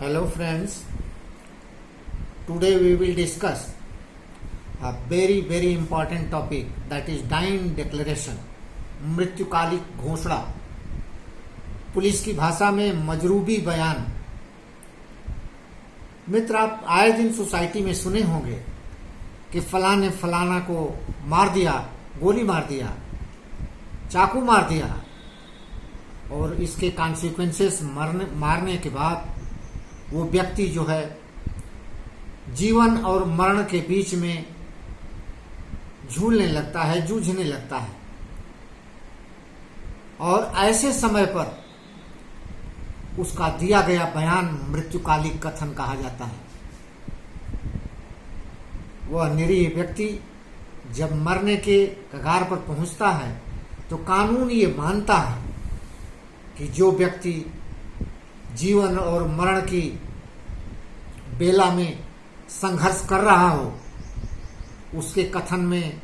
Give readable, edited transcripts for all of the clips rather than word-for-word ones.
Hello friends, today we will discuss a very important topic, that is dying declaration, मृत्युकालिक घोषणा, police की भाषा में मजरूबी बयान। मित्र, आप आए दिन सोसाइटी में सुने होंगे कि फलां ने फलाना को मार दिया, गोली मार दिया, चाकू मार दिया, और इसके कॉन्सिक्वेंसेस मारने के बाद वो व्यक्ति जो है जीवन और मरण के बीच में झूलने लगता है, जूझने लगता है। और ऐसे समय पर उसका दिया गया बयान मृत्युकालिक कथन कहा जाता है। वह निरीह व्यक्ति जब मरने के कगार पर पहुंचता है तो कानून ये मानता है कि जो व्यक्ति जीवन और मरण की बेला में संघर्ष कर रहा हो, उसके कथन में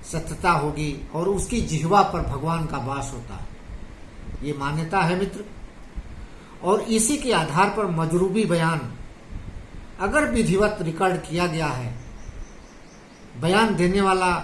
सत्यता होगी और उसकी जिह्वा पर भगवान का वास होता है, ये मान्यता है मित्र। और इसी के आधार पर मजरूबी बयान अगर विधिवत रिकॉर्ड किया गया है, बयान देने वाला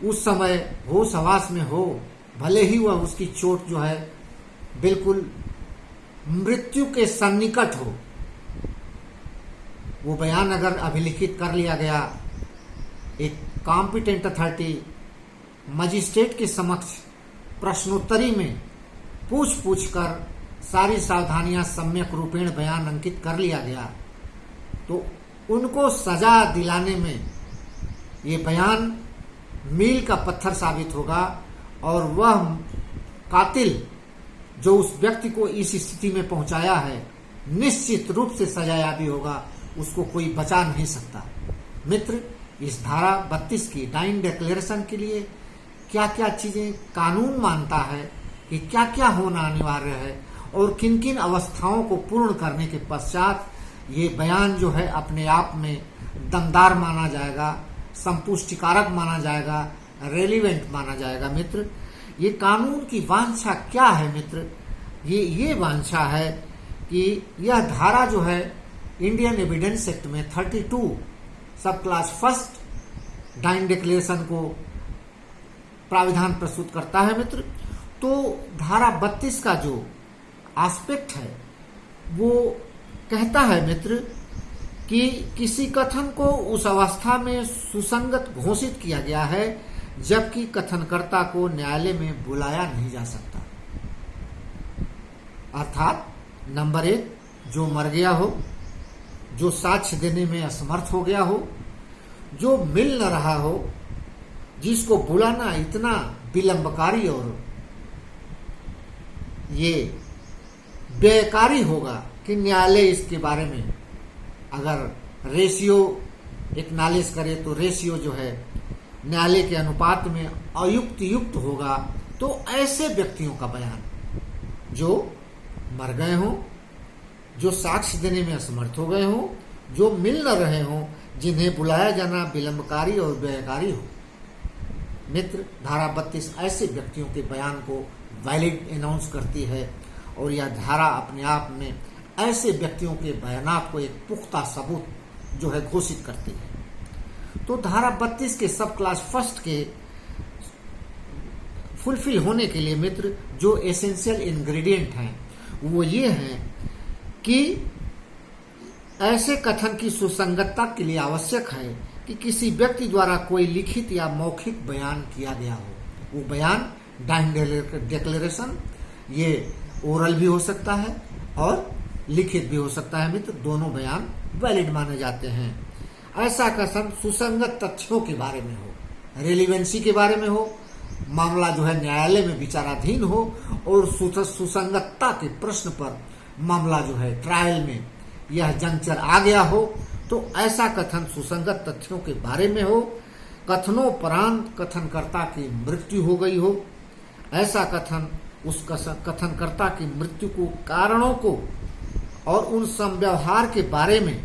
उस समय होश हवास में हो, भले ही वह उसकी चोट जो है बिल्कुल मृत्यु के सन्निकट हो, वो बयान अगर अभिलिखित कर लिया गया, एक कॉम्पिटेंट अथॉरिटी मजिस्ट्रेट के समक्ष प्रश्नोत्तरी में पूछ कर सारी सावधानियां सम्यक रूपेण बयान अंकित कर लिया गया, तो उनको सजा दिलाने में ये बयान मील का पत्थर साबित होगा और वह कातिल जो उस व्यक्ति को इस स्थिति में पहुंचाया है निश्चित रूप से सजायाबी होगा, उसको कोई बचा नहीं सकता। मित्र, इस धारा 32 की डाइंग डिक्लेरेशन के लिए क्या क्या चीजें कानून मानता है कि क्या क्या होना अनिवार्य है और किन किन अवस्थाओं को पूर्ण करने के पश्चात ये बयान जो है अपने आप में दमदार माना जाएगा, संपुष्टिकारक माना जाएगा, रेलिवेंट माना जाएगा। मित्र, ये कानून की वांछा क्या है मित्र? ये वांछा है कि यह धारा जो है इंडियन एविडेंस एक्ट में 32 सब क्लास फर्स्ट डाइंग डिक्लेरेशन को प्राविधान प्रस्तुत करता है मित्र। तो धारा 32 का जो एस्पेक्ट है वो कहता है मित्र कि किसी कथन को उस अवस्था में सुसंगत घोषित किया गया है जबकि कथनकर्ता को न्यायालय में बुलाया नहीं जा सकता। अर्थात नंबर 1, जो मर गया हो, जो साक्ष्य देने में असमर्थ हो गया हो, जो मिल न रहा हो, जिसको बुलाना इतना विलंबकारी और ये व्ययकारी होगा कि न्यायालय इसके बारे में अगर रेशियो एक्नॉलेज करे तो रेशियो जो है न्यायालय के अनुपात में अयुक्त होगा, तो ऐसे व्यक्तियों का बयान जो मर गए हों, जो साक्ष्य देने में असमर्थ हो गए हों, जो मिल न रहे हों, जिन्हें बुलाया जाना विलंबकारी और व्ययकारी हो। मित्र, धारा 32 ऐसे व्यक्तियों के बयान को वैलिड अनाउंस करती है और यह धारा अपने आप में ऐसे व्यक्तियों के बयानात को एक पुख्ता सबूत जो है घोषित करती है। तो धारा 32 के सब क्लास फर्स्ट के फुलफिल होने के लिए मित्र जो एसेंशियल इंग्रेडिएंट हैं वो ये हैं कि ऐसे कथन की सुसंगतता के लिए आवश्यक है कि किसी व्यक्ति द्वारा कोई लिखित या मौखिक बयान किया गया हो। वो बयान डाइंग डिक्लेरेशन ये ओरल भी हो सकता है और लिखित भी हो सकता है मित्र, दोनों बयान वैलिड माने जाते हैं। ऐसा कथन सुसंगत तथ्यों के बारे में हो, रेलिवेंसी के बारे में हो, मामला जो है न्यायालय में विचाराधीन हो और सुसंगतता के प्रश्न पर मामला जो है ट्रायल में यह जंक्चर आ गया हो, तो ऐसा कथन सुसंगत तथ्यों के बारे में हो, कथनोपरांत कथनकर्ता की मृत्यु हो गई हो, ऐसा कथन उस कथनकर्ता की मृत्यु को कारणों को और उन संव्यवहार के बारे में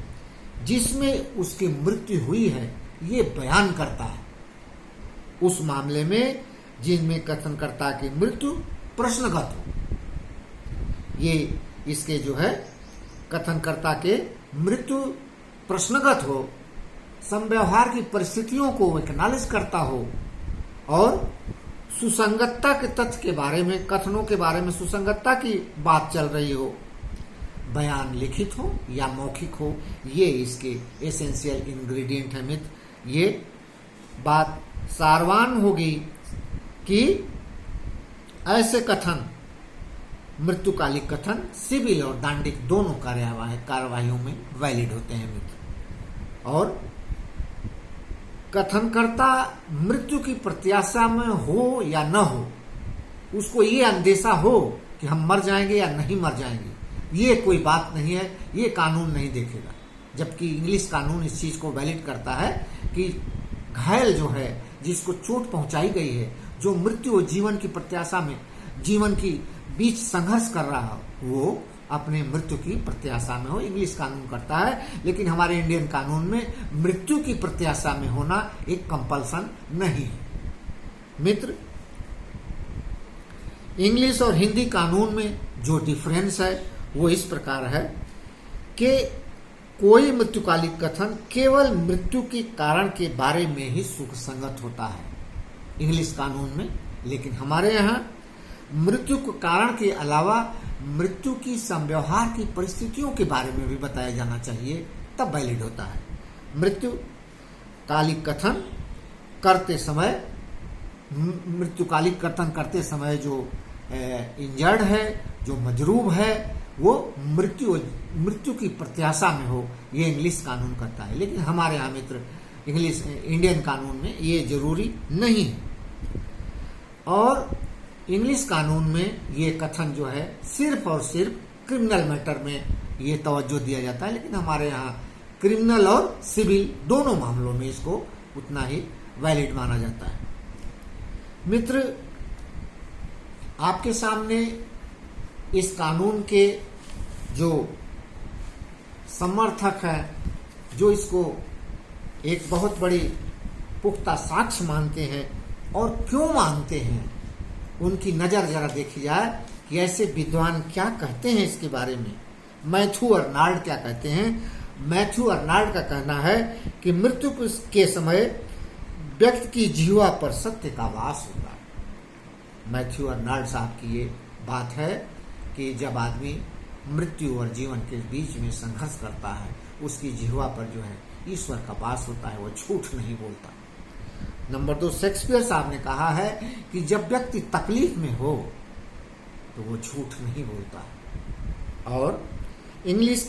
जिसमें उसकी मृत्यु हुई है ये बयान करता है। उस मामले में जिनमें कथनकर्ता की मृत्यु प्रश्नगत हो, ये इसके जो है कथनकर्ता के मृत्यु प्रश्नगत हो, समव्यवहार की परिस्थितियों को एक्नॉलेज करता हो और सुसंगतता के तथ्य के बारे में, कथनों के बारे में सुसंगतता की बात चल रही हो, बयान लिखित हो या मौखिक हो, ये इसके एसेंशियल इंग्रेडिएंट है मित्र। ये बात सारवान होगी कि ऐसे कथन, मृत्युकालिक कथन सिविल और दांडिक दोनों कार्यवाहियों में वैलिड होते हैं मित्र। और कथनकर्ता मृत्यु की प्रत्याशा में हो या न हो, उसको ये अंदेशा हो कि हम मर जाएंगे या नहीं मर जाएंगे, ये कोई बात नहीं है, ये कानून नहीं देखेगा। जबकि इंग्लिश कानून इस चीज को वैलिड करता है कि घायल जो है, जिसको चोट पहुंचाई गई है, जो मृत्यु और जीवन की प्रत्याशा में, जीवन की बीच संघर्ष कर रहा हो, वो अपने मृत्यु की प्रत्याशा में हो, इंग्लिश कानून करता है। लेकिन हमारे इंडियन कानून में मृत्यु की प्रत्याशा में होना एक कंपल्सन नहीं है मित्र। इंग्लिश और हिंदी कानून में जो डिफरेंस है वो इस प्रकार है कि कोई मृत्युकालिक कथन केवल मृत्यु के कारण के बारे में ही सुसंगत होता है इंग्लिश कानून में, लेकिन हमारे यहाँ मृत्यु के कारण के अलावा मृत्यु की समव्यवहार की परिस्थितियों के बारे में भी बताया जाना चाहिए, तब वैलिड होता है। मृत्युकालिक कथन करते समय, मृत्युकालिक कथन करते समय जो इंजर्ड है, जो मजरूब है, वो मृत्यु की प्रत्याशा में हो, ये इंग्लिश कानून करता है। लेकिन हमारे यहाँ मित्र इंडियन कानून में ये जरूरी नहीं है। और इंग्लिश कानून में ये कथन जो है सिर्फ और सिर्फ क्रिमिनल मैटर में ये तवज्जो दिया जाता है, लेकिन हमारे यहाँ क्रिमिनल और सिविल दोनों मामलों में इसको उतना ही वैलिड माना जाता है। मित्र, आपके सामने इस कानून के जो समर्थक हैं, जो इसको एक बहुत बड़ी पुख्ता साक्ष्य मानते हैं और क्यों मानते हैं, उनकी नजर जरा देखी जाए कि ऐसे विद्वान क्या कहते हैं इसके बारे में। मैथ्यू अर्नाल्ड क्या कहते हैं? मैथ्यू अर्नाल्ड का कहना है कि मृत्यु के समय व्यक्ति की जीवा पर सत्य का वास होता है। मैथ्यू अर्नाल्ड साहब की ये बात है कि जब आदमी मृत्यु और जीवन के बीच में संघर्ष करता है, उसकी जीवा पर जो है ईश्वर का वास होता है, वो झूठ नहीं बोलता। नंबर 2, शेक्सपियर साहब ने कहा है कि जब व्यक्ति तकलीफ में हो तो वो झूठ नहीं बोलता। और इंग्लिश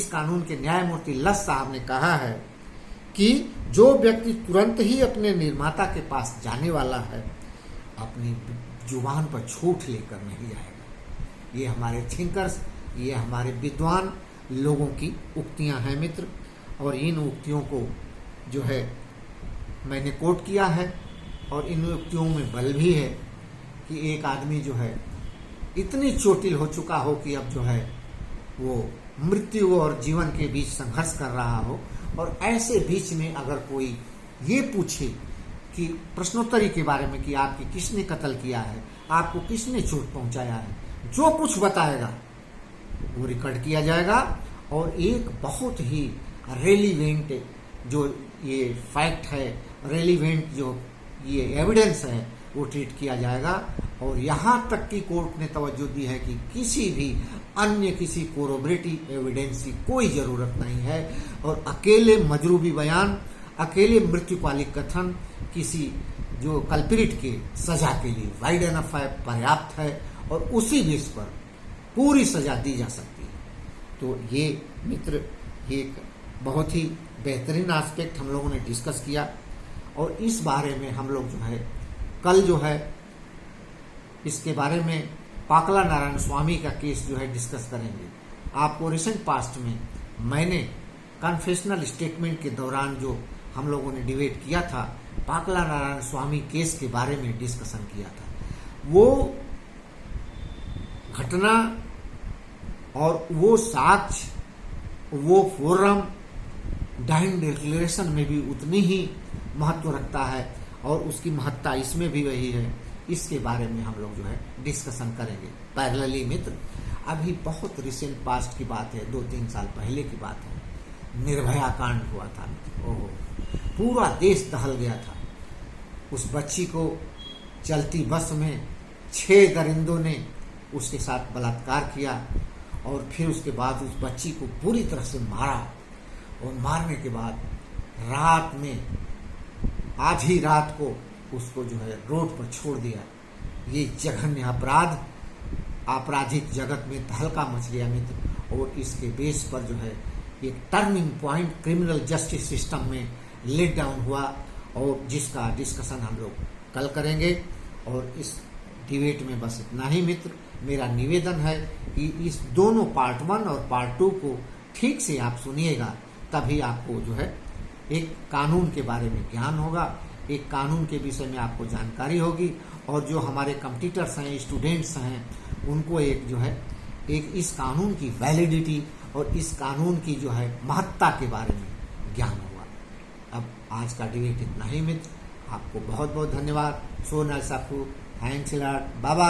कानून के न्यायमूर्ति लस साहब ने कहा है कि जो व्यक्ति तुरंत ही अपने निर्माता के पास जाने वाला है, अपनी जुबान पर झूठ लेकर नहीं जाएगा। ये हमारे थिंकर्स, ये हमारे विद्वान लोगों की उक्तियां हैं मित्र। और इन उक्तियों को जो है मैंने कोट किया है, और इन उक्तियों में बल भी है कि एक आदमी जो है इतनी चोटिल हो चुका हो कि अब जो है वो मृत्यु और जीवन के बीच संघर्ष कर रहा हो, और ऐसे बीच में अगर कोई ये पूछे कि प्रश्नोत्तरी के बारे में कि आपकी किसने कत्ल किया है, आपको किसने चोट पहुंचाया है, जो कुछ बताएगा वो रिकॉर्ड किया जाएगा, और एक बहुत ही रेलिवेंट जो ये फैक्ट है, रेलिवेंट जो ये एविडेंस है, वो ट्रीट किया जाएगा। और यहाँ तक कि कोर्ट ने तवज्जो दी है कि किसी भी अन्य किसी कोरोबरेटिव एविडेंस की कोई जरूरत नहीं है, और अकेले मजरूबी बयान, अकेले मृत्युकालिक कथन किसी जो कल्प्रिट के सजा के लिए वाइड एनफ है, पर्याप्त है, और उसी बेस पर पूरी सजा दी जा सकती है। तो ये मित्र एक बहुत ही बेहतरीन एस्पेक्ट हम लोगों ने डिस्कस किया, और इस बारे में हम लोग जो है कल जो है इसके बारे में पाकला नारायण स्वामी का केस जो है डिस्कस करेंगे। आपको रिसेंट पास्ट में मैंने कन्फेशनल स्टेटमेंट के दौरान जो हम लोगों ने डिबेट किया था, पाकला नारायण स्वामी केस के बारे में डिस्कशन किया था। वो घटना और वो साक्ष्य, वो फोरम डाइंग डिक्लेरेशन में भी उतनी ही महत्व रखता है, और उसकी महत्ता इसमें भी वही है। इसके बारे में हम लोग जो है डिस्कशन करेंगे पैरेलली मित्र। अभी बहुत रिसेंट पास्ट की बात है, 2-3 साल पहले की बात है। निर्भया कांड हुआ था। ओहो, पूरा देश दहल गया था। उस बच्ची को चलती बस में 6 दरिंदों ने उसके साथ बलात्कार किया और फिर उसके बाद उस बच्ची को पूरी तरह से मारा और मारने के बाद रात में आधी रात को उसको जो है रोड पर छोड़ दिया। ये जघन्य अपराध आपराधिक जगत में तहलका मच गया मित्र, और इसके बेस पर जो है एक turning point criminal justice system में लेट डाउन हुआ, और जिसका डिस्कशन हम लोग कल करेंगे। और इस डिबेट में बस इतना ही मित्र। मेरा निवेदन है कि इस दोनों पार्ट 1 और पार्ट 2 को ठीक से आप सुनिएगा, तभी आपको जो है एक कानून के बारे में ज्ञान होगा, एक कानून के विषय में आपको जानकारी होगी, और जो हमारे कॉम्पिटिटर्स हैं, स्टूडेंट्स हैं, उनको एक जो है एक इस कानून की वैलिडिटी और इस कानून की जो है महत्ता के बारे में ज्ञान होगा। अब आज का डिबेट इतना ही मित्र। आपको बहुत बहुत धन्यवाद। So nice of you. Thanks a lot. Bye bye.